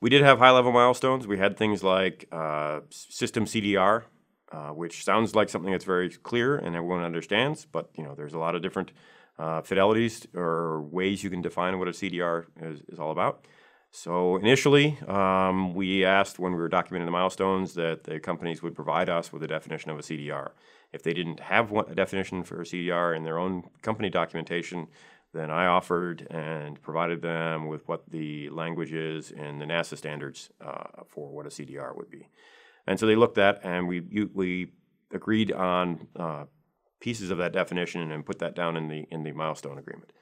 We did have high-level milestones. We had things like system CDR, which sounds like something that's very clear and everyone understands, but there's a lot of different fidelities or ways you can define what a CDR is all about. So initially, we asked when we were documenting the milestones that the companies would provide us with a definition of a CDR. If they didn't have a definition for a CDR in their own company documentation, then I offered and provided them with what the language is in the NASA standards for what a CDR would be. And so they looked at, and we agreed on pieces of that definition and put that down in the milestone agreement,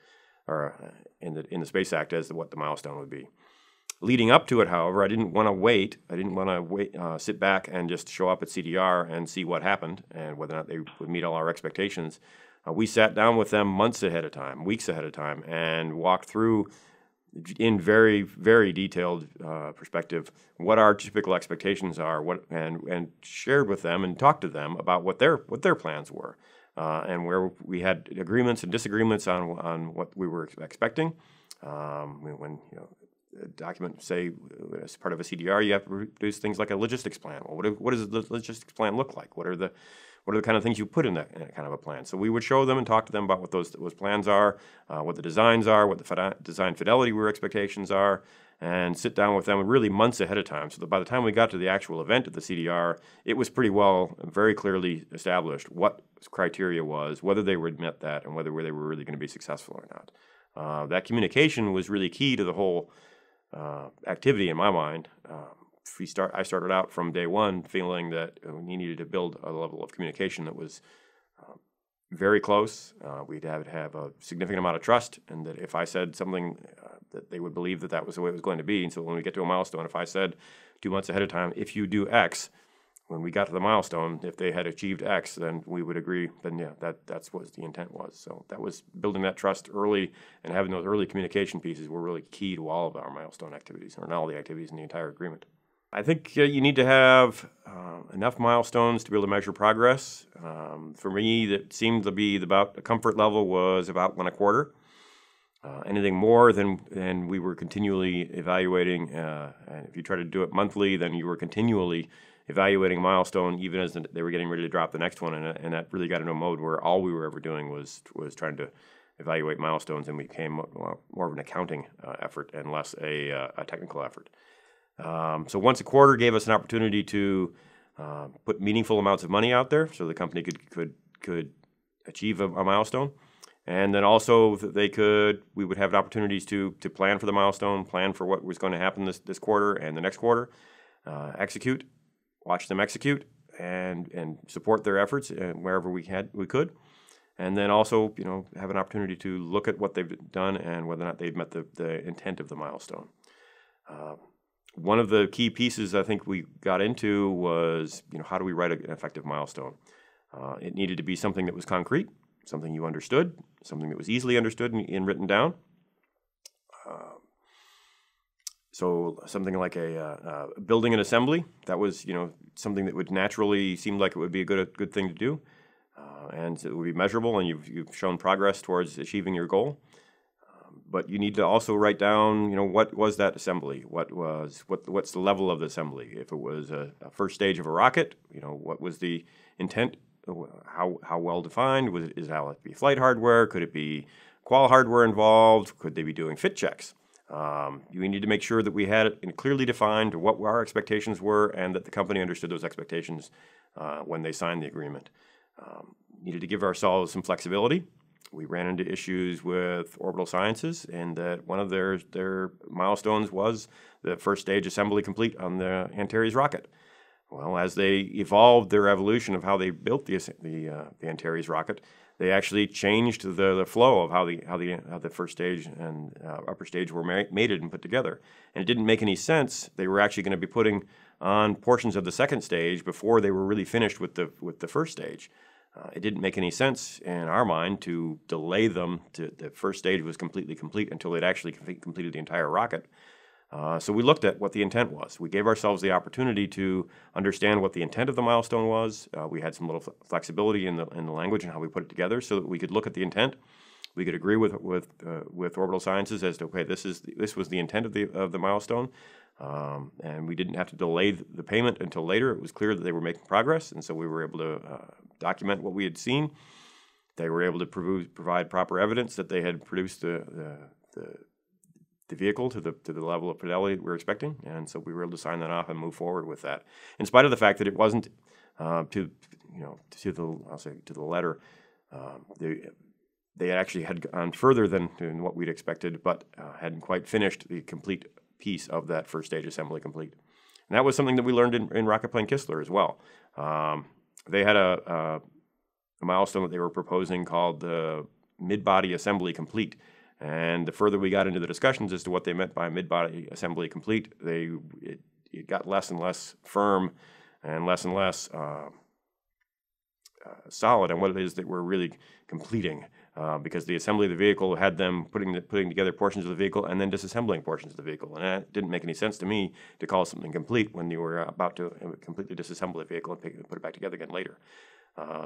or in the Space Act as to what the milestone would be. Leading up to it, however, I didn't want to wait. I didn't want to sit back and just show up at CDR and see what happened and whether or not they would meet all our expectations. We sat down with them months ahead of time, weeks ahead of time, and walked through in very, very detailed perspective what our typical expectations are, and shared with them and talked to them about what their plans were, and where we had agreements and disagreements on what we were expecting. When a document, say, as part of a CDR, you have to produce things like a logistics plan. Well, what does the logistics plan look like? What are the kind of things you put in that kind of a plan? So we would show them and talk to them about what those plans are, what the designs are, what the design fidelity expectations are, and sit down with them really months ahead of time. So that by the time we got to the actual event of the CDR, it was pretty well, very clearly established what criteria was, whether they would met that, and whether they were really going to be successful or not. That communication was really key to the whole activity in my mind. I started out from day one feeling that we needed to build a level of communication that was very close. We'd have a significant amount of trust, and that if I said something, that they would believe that was the way it was going to be. And so when we get to a milestone, if I said 2 months ahead of time, if you do X, when we got to the milestone, if they had achieved X, then we would agree. Then that's what the intent was. So that was building that trust early, and having those early communication pieces were really key to all of our milestone activities, or not all the activities in the entire agreement. I think you need to have enough milestones to be able to measure progress. For me, that seemed to be about a comfort level was about 1 a quarter. Anything more than we were continually evaluating, and if you try to do it monthly, then you were continually evaluating a milestone, even as they were getting ready to drop the next one, and that really got into a mode where all we were ever doing was trying to evaluate milestones, and became more of an accounting effort and less a technical effort. So once a quarter gave us an opportunity to put meaningful amounts of money out there, so the company could achieve a milestone, and then also we would have opportunities to plan for the milestone, plan for what was going to happen this quarter and the next quarter, watch them execute, and support their efforts wherever we could, and then also have an opportunity to look at what they've done and whether or not they've met the intent of the milestone. One of the key pieces I think we got into was, how do we write an effective milestone? It needed to be something that was concrete, something you understood, something that was easily understood and written down. So something like a building an assembly, that was something that would naturally seem like it would be a good thing to do, and it would be measurable, and you've shown progress towards achieving your goal. But you need to also write down, what was that assembly? What's the level of the assembly? If it was a first stage of a rocket, what was the intent? How well defined was it? Is it be flight hardware? Could it be qual hardware involved? Could they be doing fit checks? We need to make sure that we had it clearly defined what our expectations were, and that the company understood those expectations when they signed the agreement. Needed to give ourselves some flexibility. We ran into issues with Orbital Sciences, and that one of their milestones was the first stage assembly complete on the Antares rocket. Well, as they evolved their evolution of how they built the Antares rocket, they actually changed the flow of how the first stage and upper stage were mated and put together, and it didn't make any sense. They were actually going to be putting on portions of the second stage before they were really finished with the first stage. It didn't make any sense in our mind to delay them to the first stage was completely complete until they'd actually completed the entire rocket. So we looked at what the intent was. We gave ourselves the opportunity to understand what the intent of the milestone was. We had some little flexibility in the language and how we put it together so that we could look at the intent. we could agree with Orbital Sciences as to, okay, this was the intent of the milestone, and we didn't have to delay the payment until later. It was clear that they were making progress, and so we were able to document what we had seen. They were able to provide proper evidence that they had produced the vehicle to the level of fidelity we were expecting, and so we were able to sign that off and move forward with that, in spite of the fact that it wasn't to the letter. They actually had gone further than what we'd expected, but hadn't quite finished the complete piece of that first stage assembly complete. And that was something that we learned in Rocket Plane Kistler as well. They had a milestone that they were proposing called the mid-body assembly complete. And the further we got into the discussions as to what they meant by mid-body assembly complete, it got less and less firm and less solid on what it is that we're really completing, because the assembly of the vehicle had them putting together portions of the vehicle and then disassembling portions of the vehicle, and that didn't make any sense to me to call something complete when you were about to completely disassemble the vehicle and put it back together again later.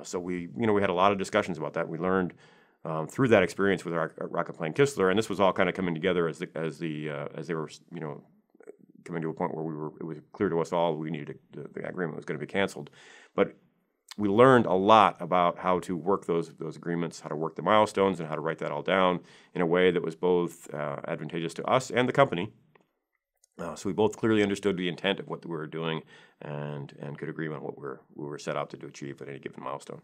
So we had a lot of discussions about that. We learned through that experience with our Rocket Plane Kistler, and this was all kind of coming together as they were coming to a point where it was clear to us all we needed the agreement was going to be canceled. But we learned a lot about how to work those agreements, how to work the milestones, and how to write that all down in a way that was both advantageous to us and the company. So we both clearly understood the intent of what we were doing and could agree on what we were set out to achieve at any given milestone.